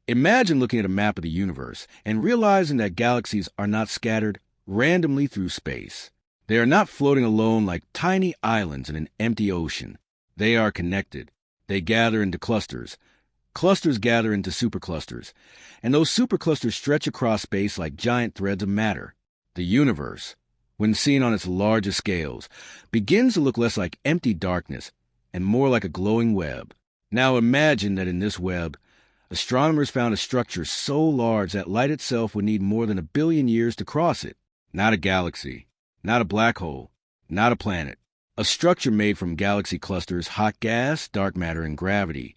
Imagine looking at a map of the universe and realizing that galaxies are not scattered randomly through space. They are not floating alone like tiny islands in an empty ocean. They are connected. They gather into clusters. Clusters gather into superclusters. And those superclusters stretch across space like giant threads of matter. The universe, when seen on its largest scales, begins to look less like empty darkness and more like a glowing web. Now imagine that in this web, astronomers found a structure so large that light itself would need more than 1 billion years to cross it. Not a galaxy, not a black hole, not a planet. A structure made from galaxy clusters, hot gas, dark matter, and gravity,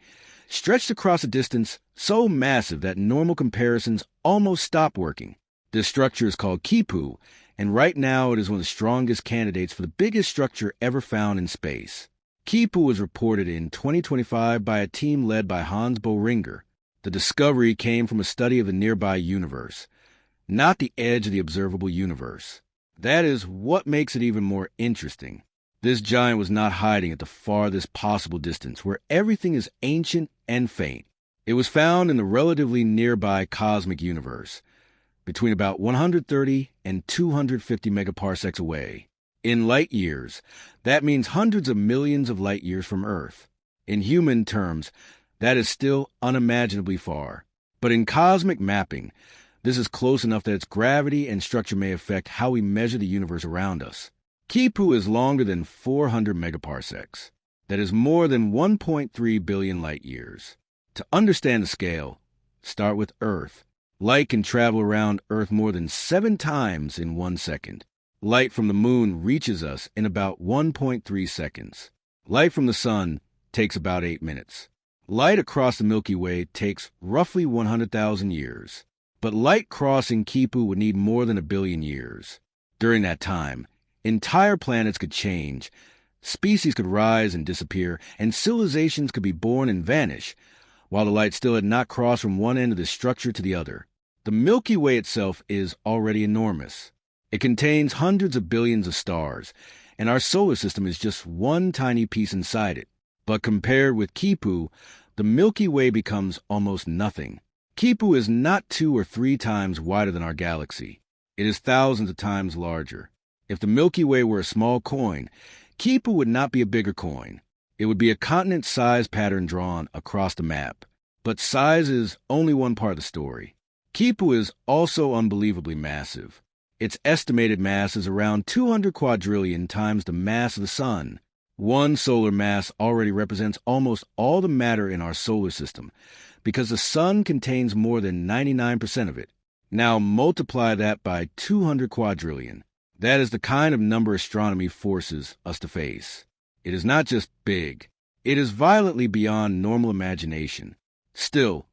stretched across a distance so massive that normal comparisons almost stop working. This structure is called Kipu, and right now it is one of the strongest candidates for the biggest structure ever found in space. Kipu was reported in 2025 by a team led by Hans Boehringer. The discovery came from a study of the nearby universe, not the edge of the observable universe. That is what makes it even more interesting. This giant was not hiding at the farthest possible distance, where everything is ancient and faint. It was found in the relatively nearby cosmic universe, between about 130 and 250 megaparsecs away. In light years, that means hundreds of millions of light years from Earth. In human terms, that is still unimaginably far. But in cosmic mapping, this is close enough that its gravity and structure may affect how we measure the universe around us. Kipu is longer than 400 megaparsecs. That is more than 1.3 billion light years. To understand the scale, start with Earth. Light can travel around Earth more than 7 times in 1 second. Light from the moon reaches us in about 1.3 seconds. Light from the sun takes about 8 minutes. Light across the Milky Way takes roughly 100,000 years. But light crossing Kipu would need more than 1 billion years. During that time, entire planets could change, species could rise and disappear, and civilizations could be born and vanish, while the light still had not crossed from one end of the structure to the other. The Milky Way itself is already enormous. It contains hundreds of billions of stars, and our solar system is just one tiny piece inside it. But compared with Kipu, the Milky Way becomes almost nothing. Kipu is not 2 or 3 times wider than our galaxy. It is thousands of times larger. If the Milky Way were a small coin, Kipu would not be a bigger coin. It would be a continent-size pattern drawn across the map. But size is only one part of the story. Kipu is also unbelievably massive. Its estimated mass is around 200 quadrillion times the mass of the Sun. One solar mass already represents almost all the matter in our solar system, because the Sun contains more than 99% of it. Now multiply that by 200 quadrillion. That is the kind of number astronomy forces us to face. It is not just big. It is violently beyond normal imagination. Still,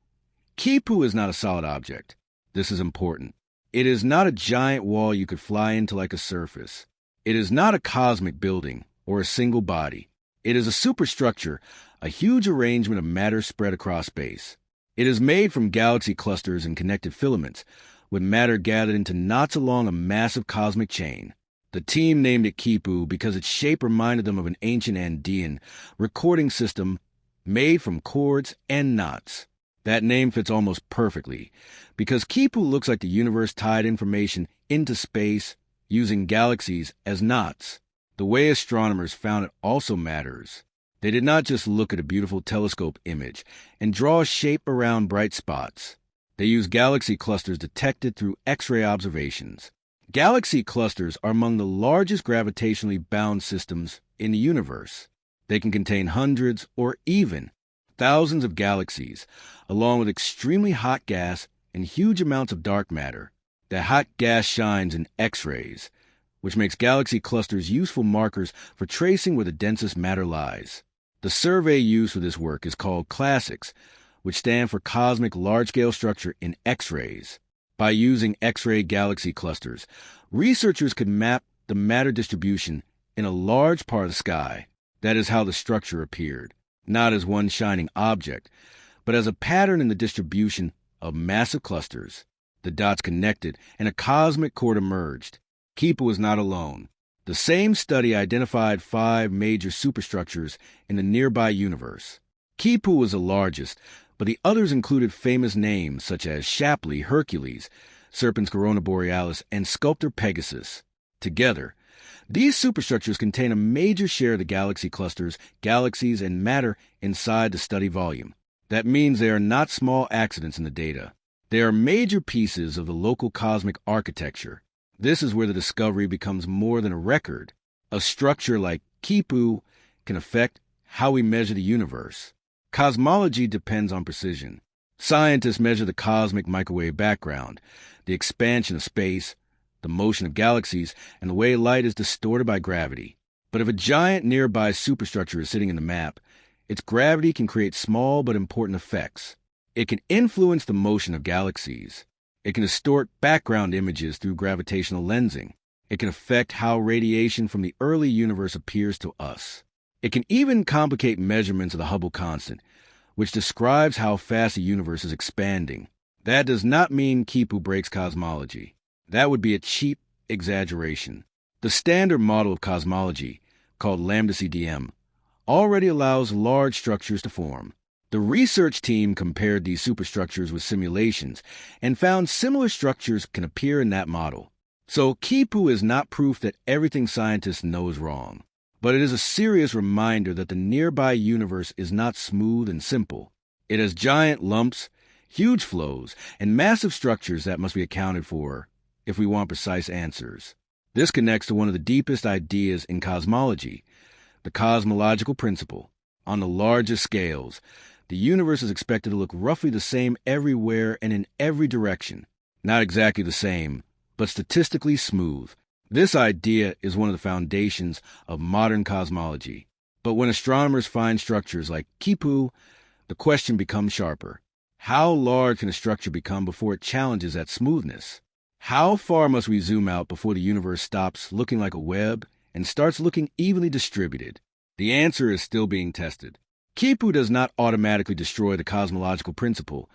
Kipu is not a solid object. This is important. It is not a giant wall you could fly into like a surface. It is not a cosmic building or a single body. It is a superstructure, a huge arrangement of matter spread across space. It is made from galaxy clusters and connected filaments, with matter gathered into knots along a massive cosmic chain. The team named it Kipu because its shape reminded them of an ancient Andean recording system made from chords and knots. That name fits almost perfectly, because Kipu looks like the universe tied information into space using galaxies as knots. The way astronomers found it also matters. They did not just look at a beautiful telescope image and draw a shape around bright spots. They used galaxy clusters detected through X-ray observations. Galaxy clusters are among the largest gravitationally bound systems in the universe. They can contain hundreds or even thousands of galaxies, along with extremely hot gas and huge amounts of dark matter. The hot gas shines in X-rays, which makes galaxy clusters useful markers for tracing where the densest matter lies. The survey used for this work is called CLASSICS, which stand for Cosmic Large-Scale Structure in X-rays. By using X-ray galaxy clusters, researchers could map the matter distribution in a large part of the sky. That is how the structure appeared, not as one shining object, but as a pattern in the distribution of massive clusters. The dots connected, and a cosmic chord emerged. Kipu was not alone. The same study identified 5 major superstructures in the nearby universe. Kipu was the largest, but the others included famous names such as Shapley, Hercules, Serpens Corona Borealis, and Sculptor Pegasus. Together, these superstructures contain a major share of the galaxy clusters, galaxies, and matter inside the study volume. That means they are not small accidents in the data. They are major pieces of the local cosmic architecture. This is where the discovery becomes more than a record. A structure like Kipu can affect how we measure the universe. Cosmology depends on precision. Scientists measure the cosmic microwave background, the expansion of space, the motion of galaxies, and the way light is distorted by gravity. But if a giant nearby superstructure is sitting in the map, its gravity can create small but important effects. It can influence the motion of galaxies. It can distort background images through gravitational lensing. It can affect how radiation from the early universe appears to us. It can even complicate measurements of the Hubble constant, which describes how fast the universe is expanding. That does not mean Kipu breaks cosmology. That would be a cheap exaggeration. The standard model of cosmology, called lambda-CDM, already allows large structures to form. The research team compared these superstructures with simulations and found similar structures can appear in that model. So Kipu is not proof that everything scientists know is wrong, but it is a serious reminder that the nearby universe is not smooth and simple. It has giant lumps, huge flows, and massive structures that must be accounted for if we want precise answers. This connects to one of the deepest ideas in cosmology, the cosmological principle. On the largest scales, the universe is expected to look roughly the same everywhere and in every direction. Not exactly the same, but statistically smooth. This idea is one of the foundations of modern cosmology. But when astronomers find structures like Kipu, the question becomes sharper. How large can a structure become before it challenges that smoothness? How far must we zoom out before the universe stops looking like a web and starts looking evenly distributed? The answer is still being tested. Kipu does not automatically destroy the cosmological principle,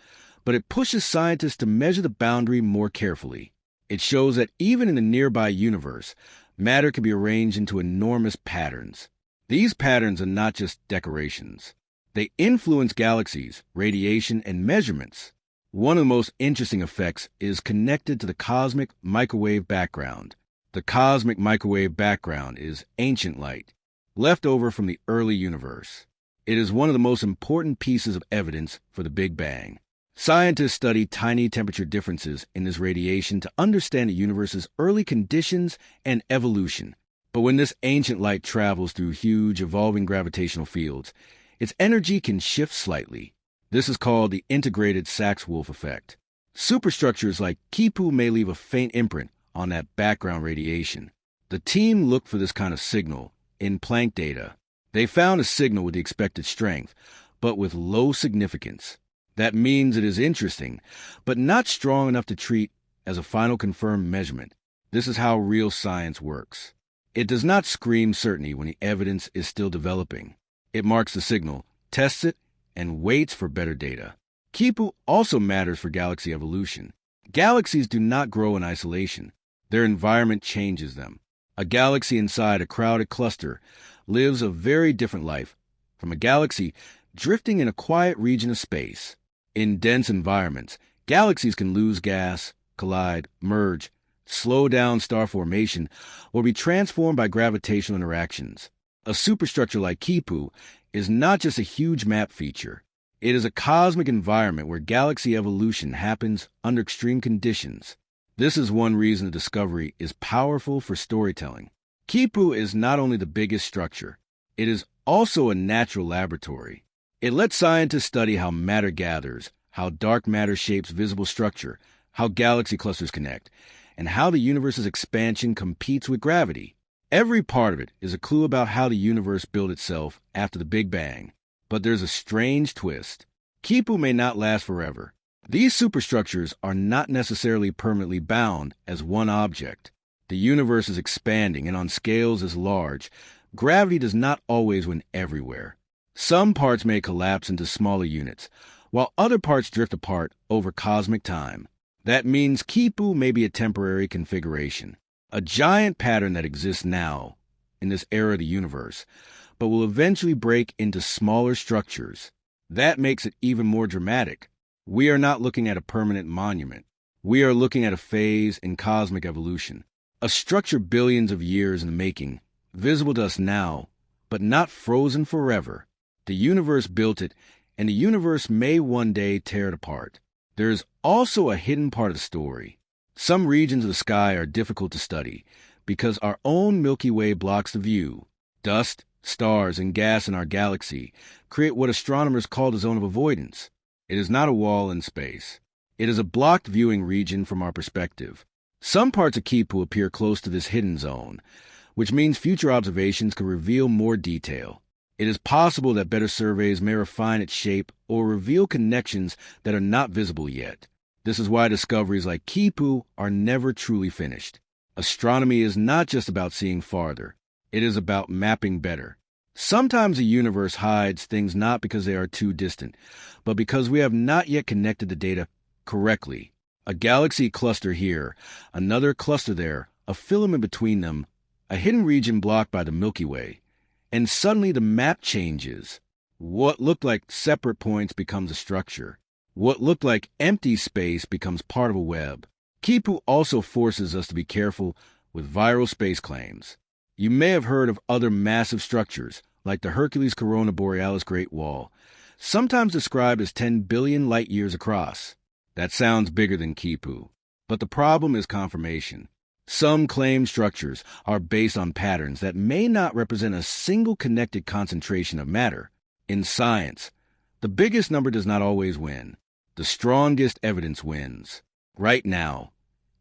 but it pushes scientists to measure the boundary more carefully. It shows that even in the nearby universe, matter can be arranged into enormous patterns. These patterns are not just decorations. They influence galaxies, radiation, and measurements. One of the most interesting effects is connected to the cosmic microwave background. The cosmic microwave background is ancient light, left over from the early universe. It is one of the most important pieces of evidence for the Big Bang. Scientists study tiny temperature differences in this radiation to understand the universe's early conditions and evolution. But when this ancient light travels through huge, evolving gravitational fields, its energy can shift slightly. This is called the integrated Sachs-Wolf effect. Superstructures like Kipu may leave a faint imprint on that background radiation. The team looked for this kind of signal in Planck data. They found a signal with the expected strength, but with low significance. That means it is interesting, but not strong enough to treat as a final confirmed measurement. This is how real science works. It does not scream certainty when the evidence is still developing. It marks the signal, tests it, and waits for better data. Kipu also matters for galaxy evolution. Galaxies do not grow in isolation. Their environment changes them. A galaxy inside a crowded cluster lives a very different life from a galaxy drifting in a quiet region of space. In dense environments, galaxies can lose gas, collide, merge, slow down star formation, or be transformed by gravitational interactions. A superstructure like Kipu is not just a huge map feature. It is a cosmic environment where galaxy evolution happens under extreme conditions. This is one reason the discovery is powerful for storytelling. Kipu is not only the biggest structure, it is also a natural laboratory. It lets scientists study how matter gathers, how dark matter shapes visible structure, how galaxy clusters connect, and how the universe's expansion competes with gravity. Every part of it is a clue about how the universe built itself after the Big Bang. But there's a strange twist. Kipu may not last forever. These superstructures are not necessarily permanently bound as one object. The universe is expanding, and on scales as large, gravity does not always win everywhere. Some parts may collapse into smaller units, while other parts drift apart over cosmic time. That means Kipu may be a temporary configuration, a giant pattern that exists now, in this era of the universe, but will eventually break into smaller structures. That makes it even more dramatic. We are not looking at a permanent monument. We are looking at a phase in cosmic evolution, a structure billions of years in the making, visible to us now, but not frozen forever. The universe built it, and the universe may one day tear it apart. There is also a hidden part of the story. Some regions of the sky are difficult to study because our own Milky Way blocks the view. Dust, stars, and gas in our galaxy create what astronomers call the zone of avoidance. It is not a wall in space. It is a blocked viewing region from our perspective. Some parts of Kipu appear close to this hidden zone, which means future observations could reveal more detail. It is possible that better surveys may refine its shape or reveal connections that are not visible yet. This is why discoveries like Kipu are never truly finished. Astronomy is not just about seeing farther. It is about mapping better. Sometimes the universe hides things not because they are too distant, but because we have not yet connected the data correctly. A galaxy cluster here, another cluster there, a filament between them, a hidden region blocked by the Milky Way. And suddenly the map changes. What looked like separate points becomes a structure. What looked like empty space becomes part of a web. Kipu also forces us to be careful with viral space claims. You may have heard of other massive structures, like the Hercules Corona Borealis Great Wall, sometimes described as 10 billion light-years across. That sounds bigger than Kipu. But the problem is confirmation. Some claimed structures are based on patterns that may not represent a single connected concentration of matter. In science, the biggest number does not always win. The strongest evidence wins. Right now,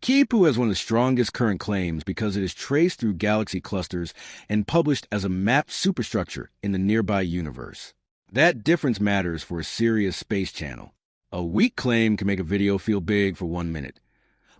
Kipu has one of the strongest current claims because it is traced through galaxy clusters and published as a mapped superstructure in the nearby universe. That difference matters for a serious space channel. A weak claim can make a video feel big for 1 minute.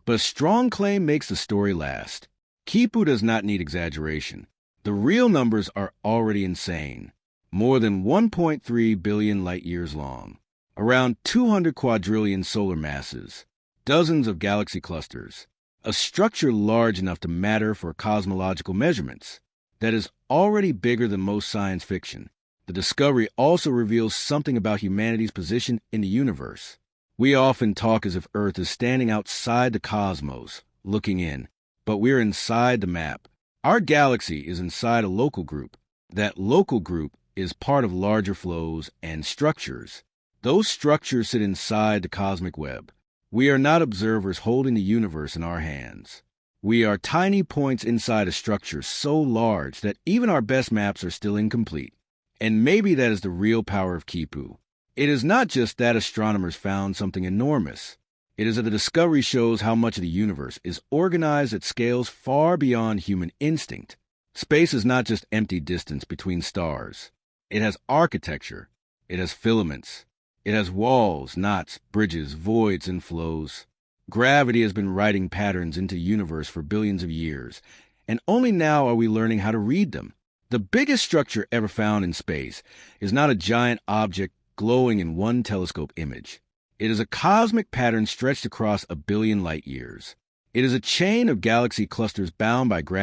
But a strong claim makes the story last. Kipu does not need exaggeration. The real numbers are already insane. More than 1.3 billion light-years long. Around 200 quadrillion solar masses. Dozens of galaxy clusters. A structure large enough to matter for cosmological measurements. That is already bigger than most science fiction. The discovery also reveals something about humanity's position in the universe. We often talk as if Earth is standing outside the cosmos, looking in, but we're inside the map. Our galaxy is inside a local group. That local group is part of larger flows and structures. Those structures sit inside the cosmic web. We are not observers holding the universe in our hands. We are tiny points inside a structure so large that even our best maps are still incomplete. And maybe that is the real power of Kipu. It is not just that astronomers found something enormous. It is that the discovery shows how much of the universe is organized at scales far beyond human instinct. Space is not just empty distance between stars. It has architecture. It has filaments. It has walls, knots, bridges, voids, and flows. Gravity has been writing patterns into the universe for billions of years, and only now are we learning how to read them. The biggest structure ever found in space is not a giant object glowing in one telescope image. It is a cosmic pattern stretched across a billion light-years. It is a chain of galaxy clusters bound by gravity.